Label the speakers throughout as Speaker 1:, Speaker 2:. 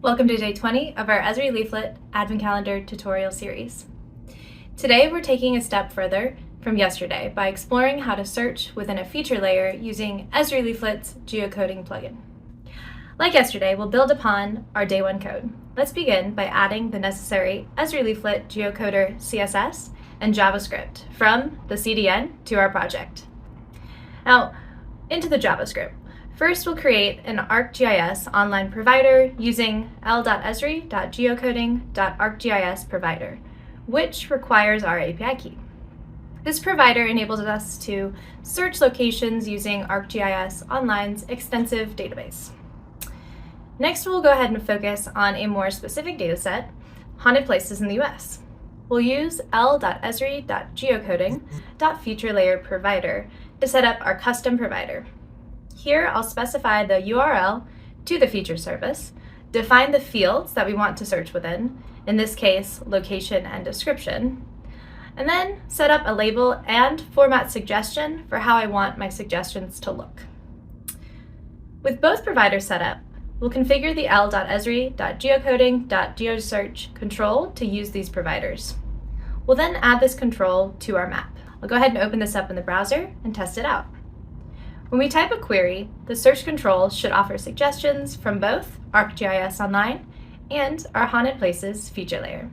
Speaker 1: Welcome to day 20 of our Esri Leaflet Advent Calendar tutorial series. Today we're taking a step further from yesterday by exploring how to search within a feature layer using Esri Leaflet's Geocoding plugin. Like yesterday, we'll build upon our day 1 code. Let's begin by adding the necessary Esri Leaflet Geocoder CSS and JavaScript from the CDN to our project. Now, into the JavaScript. First, we'll create an ArcGIS online provider using l.esri.geocoding.arcgis provider, which requires our API key. This provider enables us to search locations using ArcGIS Online's extensive database. Next, we'll go ahead and focus on a more specific dataset, haunted places in the US. We'll use l.esri.geocoding.featurelayer to set up our custom provider. Here, I'll specify the URL to the feature service, define the fields that we want to search within, in this case, location and description, and then set up a label and format suggestion for how I want my suggestions to look. With both providers set up, we'll configure the l.esri.geocoding.geosearch control to use these providers. We'll then add this control to our map. I'll go ahead and open this up in the browser and test it out. When we type a query, the search control should offer suggestions from both ArcGIS Online and our Haunted Places feature layer.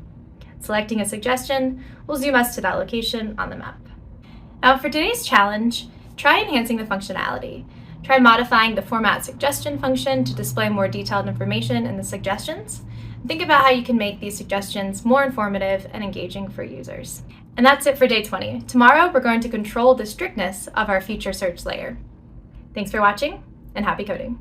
Speaker 1: Selecting a suggestion will zoom us to that location on the map. Now for today's challenge, try enhancing the functionality. Try modifying the format suggestion function to display more detailed information in the suggestions. Think about how you can make these suggestions more informative and engaging for users. And that's it for day 20. Tomorrow, we're going to control the strictness of our feature search layer. Thanks for watching, and happy coding.